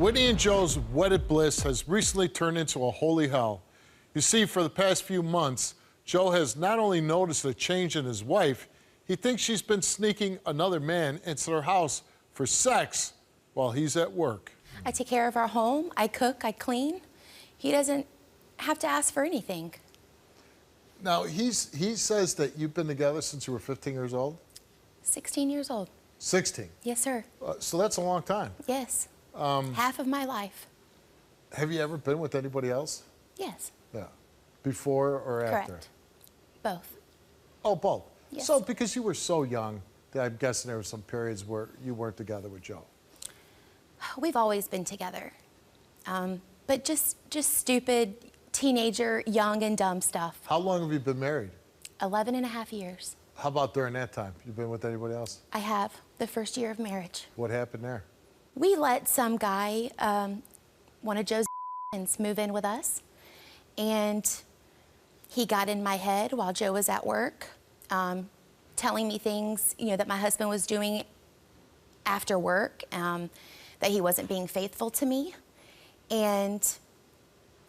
Whitney and Joe's wedded bliss has recently turned into a holy hell. You see, for the past few months, Joe has not only noticed a change in his wife, he thinks she's been sneaking another man into their house for sex while he's at work. I take care of our home, I cook, I clean. He doesn't have to ask for anything. Now, he says that you've been together since you were 15 years old? 16 years old. 16? Yes, sir. So that's a long time. Yes. Half of my life. Have you ever been with anybody else? Yes. Yeah. Before or after? Correct. Both. Oh, both. Yes. So because you were so young, I'm guessing there were some periods where you weren't together with Joe. We've always been together. But just stupid, teenager, young and dumb stuff. How long have you been married? 11 and a half years. How about during that time? You been with anybody else? I have, the first year of marriage. What happened there? We let some guy, one of Joe's move in with us. And he got in my head while Joe was at work, telling me things, that my husband was doing after work, that he wasn't being faithful to me. And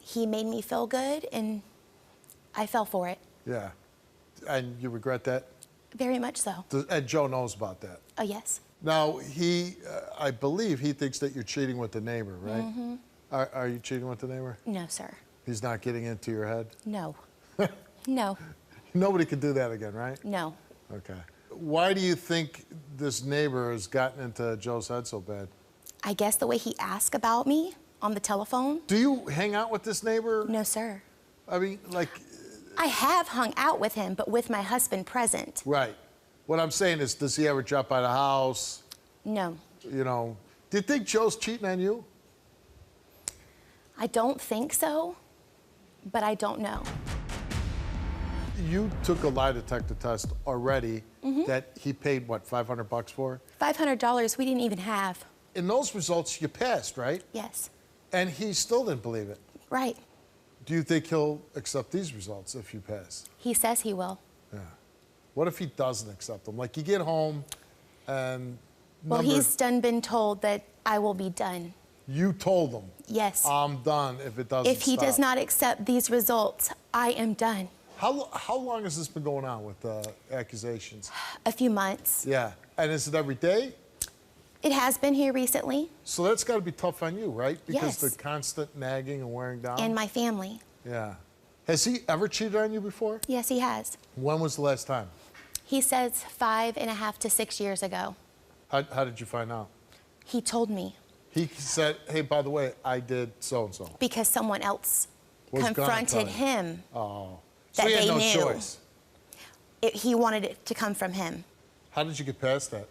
he made me feel good, and I fell for it. Yeah. And you regret that? Very much so. And Joe knows about that? Oh, yes. Now, I believe he thinks that you're cheating with the neighbor, right? Mm-hmm. Are you cheating with the neighbor? No, sir. He's not getting into your head? No. No. Nobody can do that again, right? No. Okay. Why do you think this neighbor has gotten into Joe's head so bad? I guess the way he asked about me on the telephone. Do you hang out with this neighbor? No, sir. I mean, like... I have hung out with him, but with my husband present. Right. What I'm saying is, does he ever drop by the house? No. Do you think Joe's cheating on you? I don't think so, but I don't know. You took a lie detector test already that he paid, what, $500 for? $500 we didn't even have. In those results, you passed, right? Yes. And he still didn't believe it. Right. Do you think he'll accept these results if you pass? He says he will. Yeah. What if he doesn't accept them? Like, you get home and... Well, he's been told that I will be done. You told him? Yes. I'm done if it doesn't If he stop. does not accept these results, I am done. How long has this been going on with accusations? A few months. Yeah. And is it every day? It has been here recently. So that's got to be tough on you, right? Because Yes. the constant nagging and wearing down. And my family. Yeah. Has he ever cheated on you before? Yes, he has. When was the last time? He says 5.5 to 6 years ago. How did you find out? He told me. He said, hey, by the way, I did so-and-so. Because someone else Was gonna confronted tell you. him. Oh. That So he had they no knew. choice. He wanted it to come from him. How did you get past that?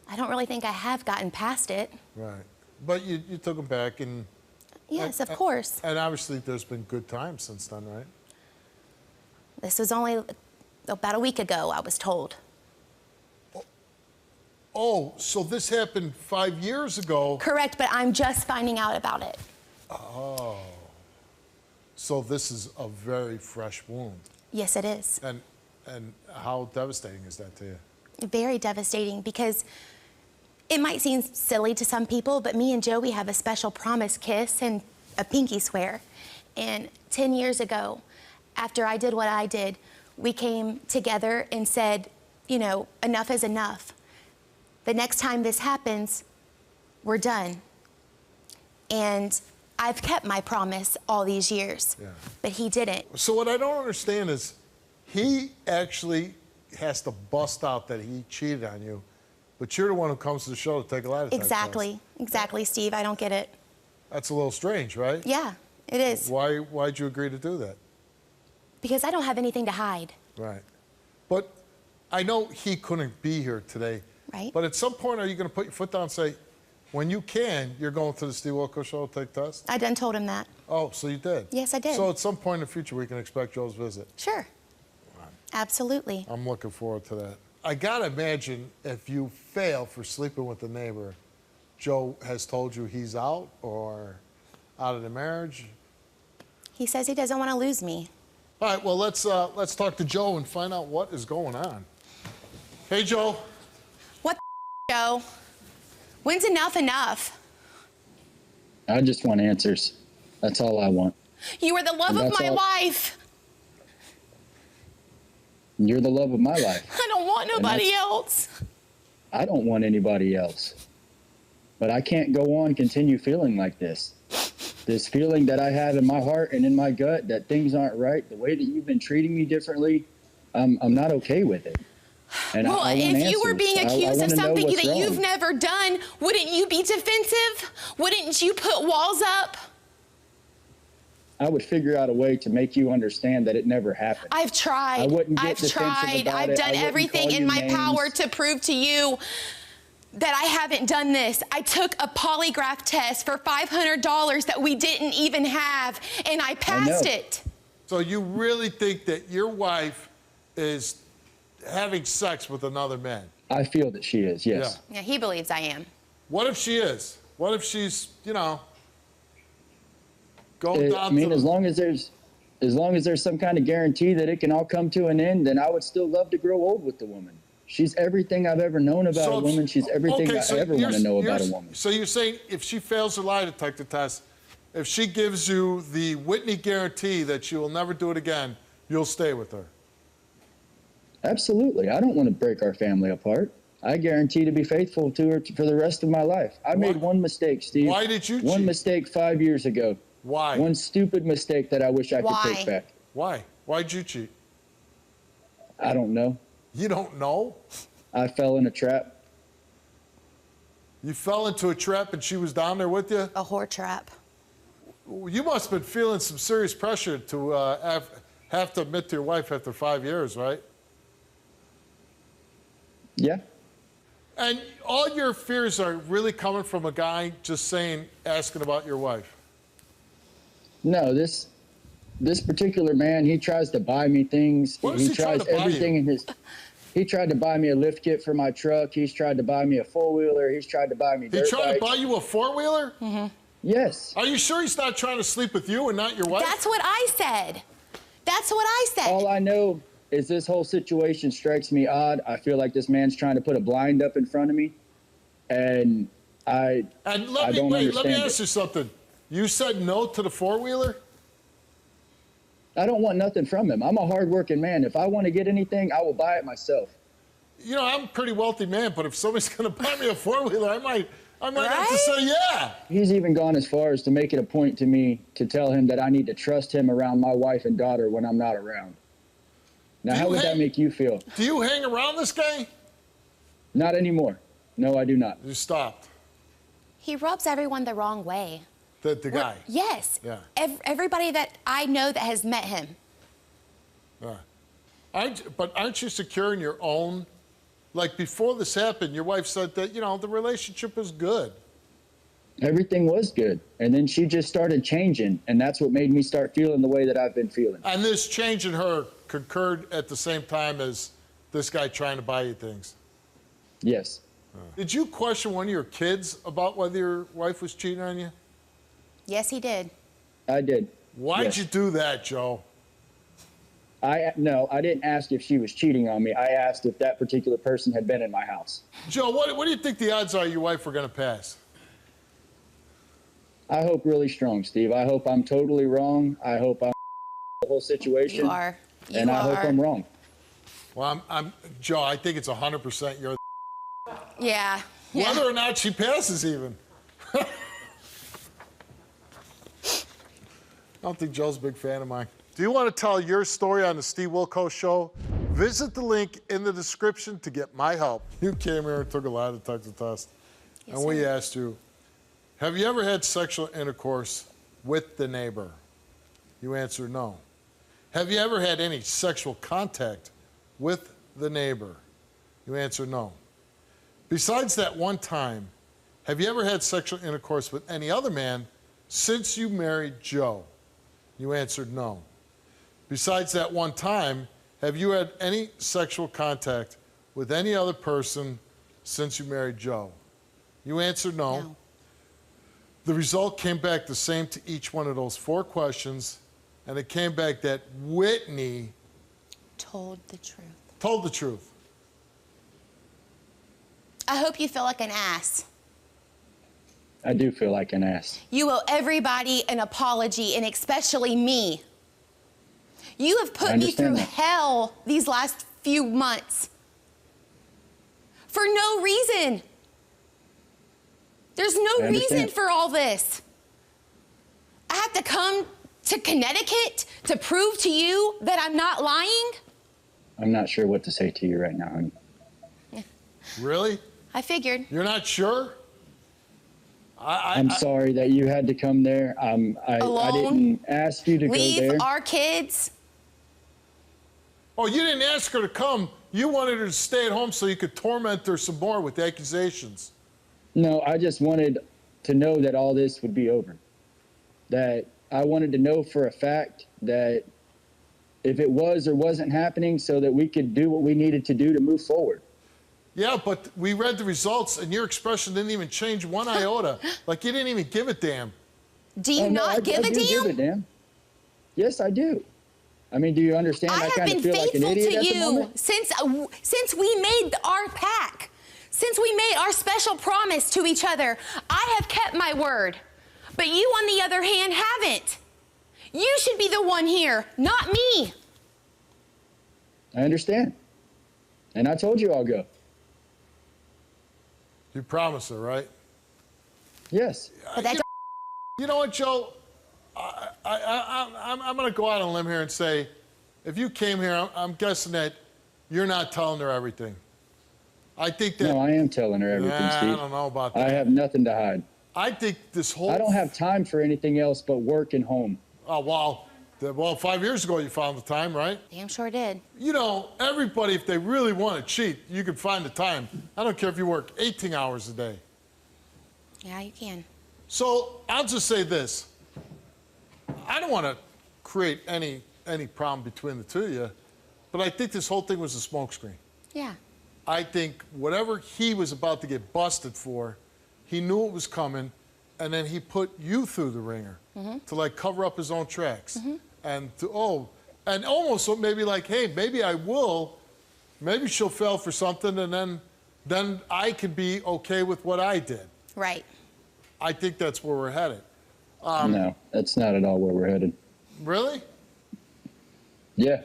I don't really think I have gotten past it. Right. But you took him back and... Yes, of course. And obviously there's been good times since then, right? This was only about a week ago, I was told. Oh, so this happened 5 years ago. Correct, but I'm just finding out about it. Oh. So this is a very fresh wound. Yes, it is. And how devastating is that to you? Very devastating because it might seem silly to some people, but me and Joey have a special promise kiss and a pinky swear. And 10 years ago, after I did what I did, we came together and said, enough is enough. The next time this happens, we're done. And I've kept my promise all these years, but he didn't. So what I don't understand is he actually has to bust out that he cheated on you, but you're the one who comes to the show to take a lie detector test. Exactly, Steve. I don't get it. That's a little strange, right? Yeah, it is. Why'd you agree to do that? Because I don't have anything to hide. Right. But I know he couldn't be here today. Right. But at some point, are you going to put your foot down and say, when you can, you're going to the Steve Wilkos show to take tests? I done told him that. Oh, so you did? Yes, I did. So at some point in the future, we can expect Joe's visit? Sure. Absolutely. I'm looking forward to that. I gotta imagine if you fail for sleeping with the neighbor, Joe has told you he's out or out of the marriage? He says he doesn't want to lose me. All right, well, let's talk to Joe and find out what is going on. Hey, Joe. What the Joe? When's enough enough? I just want answers. That's all I want. You are the love And of that's my all- life. You're the love of my life. I don't want nobody that's- else. I don't want anybody else. But I can't go on continue feeling like this. This feeling that I have in my heart and in my gut that things aren't right, the way that you've been treating me differently, I'm not okay with it. And Well, I want if you were answers. being I accused of wanna know something what's that you've wrong. never done, wouldn't you be defensive? Wouldn't you put walls up? I would figure out a way to make you understand that it never happened. I've tried. I wouldn't get I've defensive tried. about I've it. I done wouldn't everything call in you my names. power to prove to you that I haven't done this. I took a polygraph test for $500 that we didn't even have, and I passed know. it. So you really think that your wife is having sex with another man? I feel that she is, yes. Yeah, he believes I am. What if she is? What if she's, going down I mean, to as long as there's some kind of guarantee that it can all come to an end, then I would still love to grow old with the woman. She's everything I've ever known about a woman. She's everything I ever want to know about a woman. So you're saying if she fails her lie detector test, if she gives you the Whitney guarantee that she will never do it again, you'll stay with her? Absolutely. I don't want to break our family apart. I guarantee to be faithful to her for the rest of my life. I made one mistake, Steve. Why did you One cheat? mistake 5 years ago. Why? One stupid mistake that I wish I could Why? take back. Why? Why'd you cheat? I don't know. You don't know? I fell in a trap. You fell into a trap and she was down there with you? A whore trap. You must have been feeling some serious pressure to have to admit to your wife after 5 years, right? Yeah. And all your fears are really coming from a guy just asking about your wife. No, this particular man, he tries to buy me things. What is he trying tries to buy everything you? in his. He tried to buy me a lift kit for my truck. He's tried to buy me a four-wheeler. He's tried to buy me He dirt trying to bikes. buy you a four-wheeler? Yes. Are you sure he's not trying to sleep with you and not your wife? That's what I said. That's what I said. All I know is this whole situation strikes me odd. I feel like this man's trying to put a blind up in front of me, and I And I don't let me understand ask it. you something. You said no to the four-wheeler? I don't want nothing from him. I'm a hard-working man. If I want to get anything, I will buy it myself. You know, I'm a pretty wealthy man, but if somebody's going to buy me a four-wheeler, I might have to Right? say yeah. He's even gone as far as to make it a point to me to tell him that I need to trust him around my wife and daughter when I'm not around. Now, Do how you would that hang- make you feel? Do you hang around this guy? Not anymore. No, I do not. You stopped. He rubs everyone the wrong way. The guy. Yes. Yeah. Everybody that I know that has met him. But aren't you secure in your own? Like before this happened, your wife said that, the relationship is good. Everything was good. And then she just started changing, and that's what made me start feeling the way that I've been feeling. And this change in her concurred at the same time as this guy trying to buy you things. Yes. Did you question one of your kids about whether your wife was cheating on you? Yes, he did. I did. Why'd Yes. you do that, Joe? No, I didn't ask if she was cheating on me. I asked if that particular person had been in my house. Joe, what do you think the odds are your wife were going to pass? I hope really strong, Steve. I hope I'm totally wrong. I hope I'm the whole situation. You are. You and I are. hope I'm wrong. Well, Joe, I think it's 100% you're. Yeah. Yeah. Whether or not she passes, even. I don't think Joe's a big fan of mine. Do you want to tell your story on the Steve Wilkos Show? Visit the link in the description to get my help. You came here and took a lie detector test. Yes, And we sir. asked you, have you ever had sexual intercourse with the neighbor? You answered no. Have you ever had any sexual contact with the neighbor? You answered no. Besides that one time, have you ever had sexual intercourse with any other man since you married Joe? You answered no. Besides that one time, have you had any sexual contact with any other person since you married Joe? You answered no. No. The result came back the same to each one of those 4 questions, and it came back that Whitney Told the truth. told the truth. I hope you feel like an ass. I do feel like an ass. You owe everybody an apology, and especially me. You have put me through understand that. hell these last few months for no reason. There's no I understand. reason for all this. I have to come to Connecticut to prove to you that I'm not lying? I'm not sure what to say to you right now, honey. Really? I figured. You're not sure? I'm sorry that you had to come there. I Alone? didn't ask you to go Leave there. our kids. Oh, you didn't ask her to come. You wanted her to stay at home so you could torment her some more with accusations. No, I just wanted to know that all this would be over. That I wanted to know for a fact that if it was or wasn't happening so that we could do what we needed to do to move forward. Yeah, but we read the results and your expression didn't even change one iota. Like you didn't even give a damn. Do you Oh, no, not give I a do damn? give a damn. Yes, I do. I mean, do you understand? I have kind been of feel like an faithful idiot to at the you moment. since we made our pact, since we made our special promise to each other. I have kept my word, but you, on the other hand, haven't. You should be the one here, not me. I understand. And I told you I'll go. You promised her, right? Yes. But that You know what, Joe? I'm going to go out on a limb here and say, if you came here, I'm guessing that you're not telling her everything. I think that. No, I am telling her everything, Nah, Steve. I don't know about I that. have nothing to hide. I think this whole. I don't have time for anything else but work and home. Oh, well, 5 years ago you found the time, right? damn sure did. You know, everybody, if they really want to cheat, you can find the time. I don't care if you work 18 hours a day. Yeah, you can. So I'll just say this. I don't want to create any problem between the two of you, but I think this whole thing was a smokescreen. Yeah. I think whatever he was about to get busted for, he knew it was coming, and then he put you through the ringer to like cover up his own tracks. And and almost maybe like, hey, maybe I will, maybe she'll fail for something, and then I could be okay with what I did. Right. I think that's where we're headed. No, that's not at all where we're headed. Really? Yeah,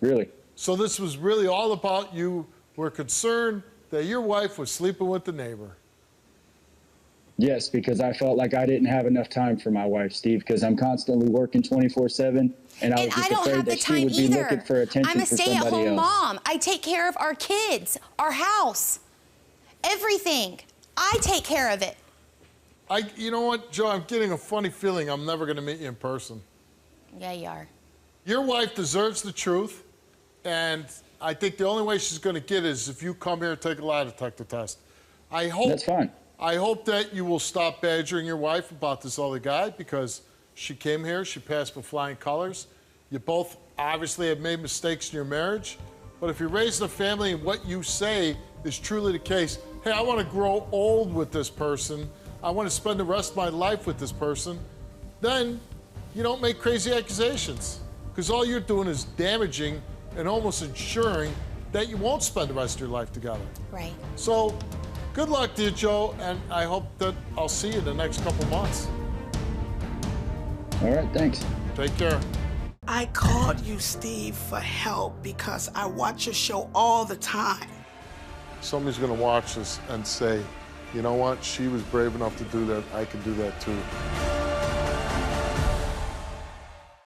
really. So this was really all about you were concerned that your wife was sleeping with the neighbor. Yes, because I felt like I didn't have enough time for my wife, Steve, because I'm constantly working 24/7, and I was And just I don't afraid have the that she time would be either. looking for attention I'm a for somebody stay-at-home else. mom. I take care of our kids, our house, everything. I take care of it. You know what, Joe? I'm getting a funny feeling I'm never going to meet you in person. Yeah, you are. Your wife deserves the truth, and I think the only way she's going to get it is if you come here and take a lie detector test. That's fine. I hope that you will stop badgering your wife about this other guy because she came here, she passed with flying colors. You both obviously have made mistakes in your marriage, but if you're raising a family and what you say is truly the case, hey, I want to grow old with this person, I want to spend the rest of my life with this person, then you don't make crazy accusations because all you're doing is damaging and almost ensuring that you won't spend the rest of your life together. Right. So, good luck to you, Joe, and I hope that I'll see you in the next couple months. All right, thanks. Take care. I called you, Steve, for help because I watch your show all the time. Somebody's going to watch this and say, you know what? She was brave enough to do that. I can do that too.